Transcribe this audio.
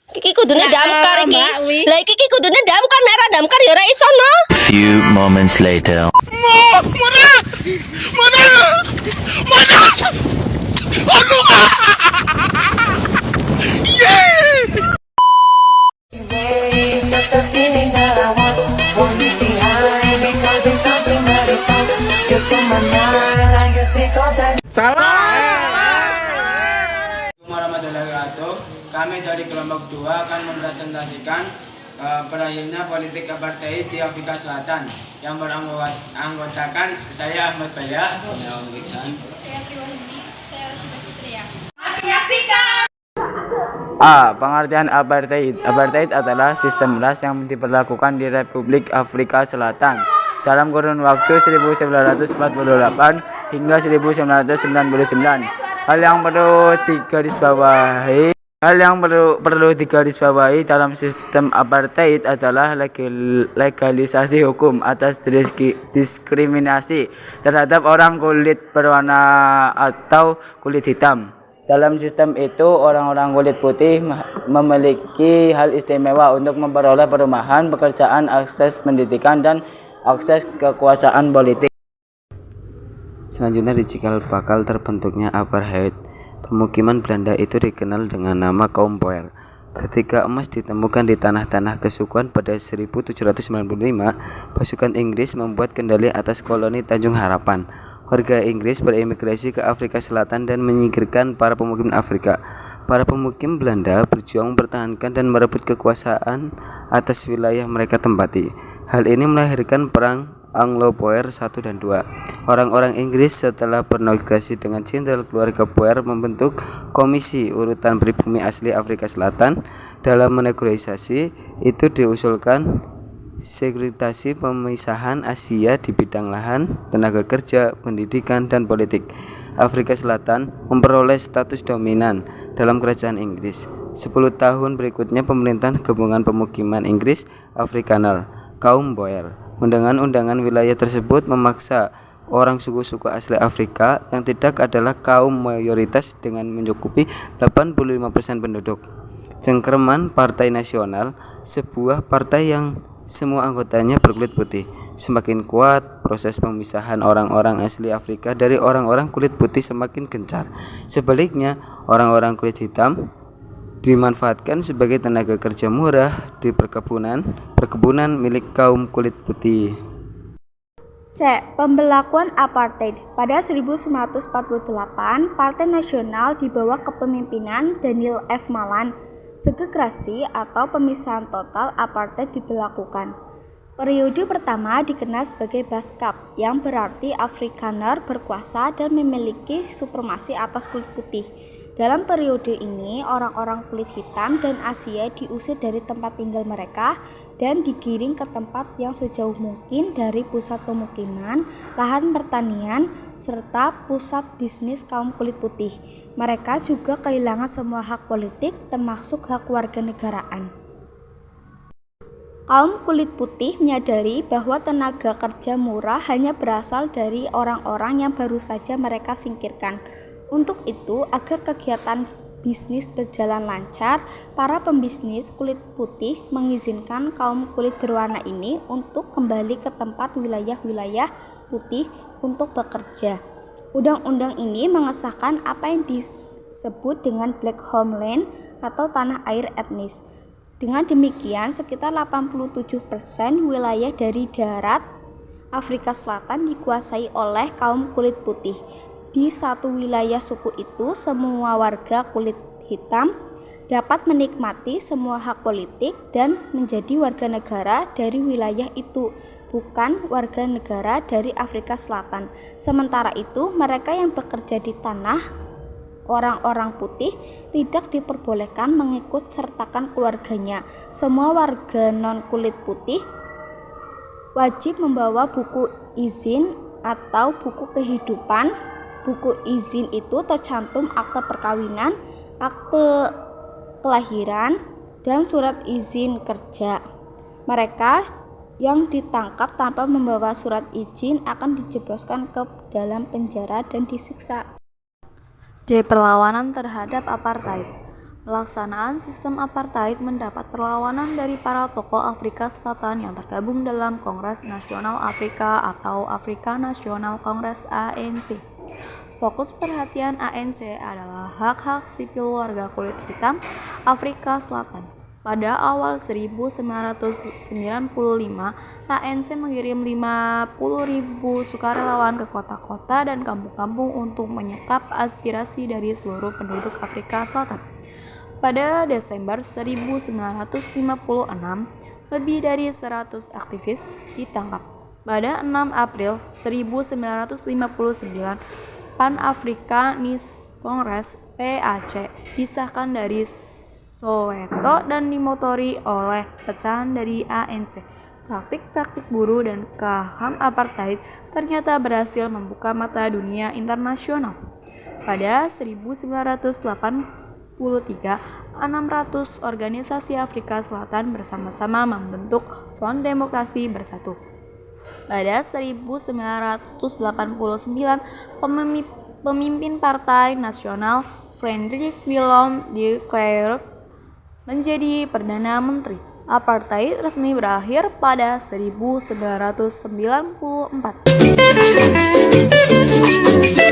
Iki kudune damkar iki. Lah iki kudune damkar, nek ora damkar ya ora iso no. Few moments later. Warahmatullahi wabarakatuh. Kami dari kelompok 2 akan mempresentasikan berakhirnya politik apartheid di Afrika Selatan yang beranggotakan saya Ahmad Baya, saya Om Iksan, saya Triwahini, saya Rosida Fitria. A. Pengertian apartheid. Apartheid adalah sistem ras yang diberlakukan di Republik Afrika Selatan dalam kurun waktu 1948 hingga 1999. Hal yang perlu digarisbawahi dalam sistem apartheid adalah legalisasi hukum atas diskriminasi terhadap orang kulit berwarna atau kulit hitam. Dalam sistem itu, orang-orang kulit putih memiliki hal istimewa untuk memperoleh perumahan, pekerjaan, akses pendidikan, dan akses kekuasaan politik. Selanjutnya di cikal bakal terbentuknya apartheid, pemukiman Belanda itu dikenal dengan nama kaum Boer. Ketika emas ditemukan di tanah-tanah kesukuan pada 1795, pasukan Inggris membuat kendali atas koloni Tanjung Harapan. Warga Inggris beremigrasi ke Afrika Selatan dan menyingkirkan para pemukim Afrika. Para pemukim Belanda berjuang mempertahankan dan merebut kekuasaan atas wilayah mereka tempati. Hal ini melahirkan perang Anglo-Boer 1 dan 2. Orang-orang Inggris setelah bernegosiasi dengan jenderal keluarga Boer membentuk Komisi Urutan Pribumi Asli Afrika Selatan. Dalam menegosiasi itu diusulkan segregasi pemisahan Asia di bidang lahan, tenaga kerja, pendidikan, dan politik. Afrika Selatan memperoleh status dominan dalam kerajaan Inggris. 10 tahun berikutnya pemerintahan gabungan pemukiman Inggris Afrikaner, kaum Boer, dengan undangan wilayah tersebut memaksa orang suku-suku asli Afrika yang tidak adalah kaum mayoritas dengan mencukupi 85% penduduk. Cengkeraman Partai Nasional, sebuah partai yang semua anggotanya berkulit putih, semakin kuat. Proses pemisahan orang-orang asli Afrika dari orang-orang kulit putih semakin gencar. Sebaliknya, orang-orang kulit hitam dimanfaatkan sebagai tenaga kerja murah di perkebunan milik kaum kulit putih. C. Pembelakuan apartheid. Pada 1948, Partai Nasional di bawah kepemimpinan Daniel F. Malan, segregasi atau pemisahan total apartheid diberlakukan. Periode pertama dikenal sebagai Baskap, yang berarti Afrikaner berkuasa dan memiliki supremasi atas kulit putih. Dalam periode ini, orang-orang kulit hitam dan Asia diusir dari tempat tinggal mereka dan digiring ke tempat yang sejauh mungkin dari pusat pemukiman, lahan pertanian, serta pusat bisnis kaum kulit putih. Mereka juga kehilangan semua hak politik, termasuk hak warganegaraan. Kaum kulit putih menyadari bahwa tenaga kerja murah hanya berasal dari orang-orang yang baru saja mereka singkirkan. Untuk itu, agar kegiatan bisnis berjalan lancar, para pembisnis kulit putih mengizinkan kaum kulit berwarna ini untuk kembali ke tempat wilayah-wilayah putih untuk bekerja. Undang-undang ini mengesahkan apa yang disebut dengan Black Homeland atau tanah air etnis. Dengan demikian, sekitar 87% wilayah dari darat Afrika Selatan dikuasai oleh kaum kulit putih. Di satu wilayah suku itu, semua warga kulit hitam dapat menikmati semua hak politik dan menjadi warga negara dari wilayah itu, bukan warga negara dari Afrika Selatan. Sementara itu, mereka yang bekerja di tanah orang-orang putih tidak diperbolehkan mengikut sertakan keluarganya. Semua warga non-kulit putih wajib membawa buku izin atau buku kehidupan. Buku izin itu tercantum akte perkawinan, akte kelahiran, dan surat izin kerja. Mereka yang ditangkap tanpa membawa surat izin akan dijebloskan ke dalam penjara dan disiksa. D. Perlawanan terhadap apartheid. Pelaksanaan sistem apartheid mendapat perlawanan dari para tokoh Afrika Selatan yang tergabung dalam Kongres Nasional Afrika atau Afrika Nasional Congress ANC. Fokus perhatian ANC adalah hak-hak sipil warga kulit hitam Afrika Selatan. Pada awal 1995, ANC mengirim 50.000 sukarelawan ke kota-kota dan kampung-kampung untuk menyekap aspirasi dari seluruh penduduk Afrika Selatan. Pada Desember 1956, lebih dari 100 aktivis ditangkap. Pada 6 April 1959, Pan-Africanist Congress (PAC) disahkan dari Soweto dan dimotori oleh pecahan dari ANC. Praktik-praktik buruh dan KHAM apartheid ternyata berhasil membuka mata dunia internasional. Pada 1983, 600 organisasi Afrika Selatan bersama-sama membentuk Front Demokrasi Bersatu. Pada 1989, pemimpin Partai Nasional Frederik Willem de Klerk menjadi Perdana Menteri. Apartheid resmi berakhir pada 1994.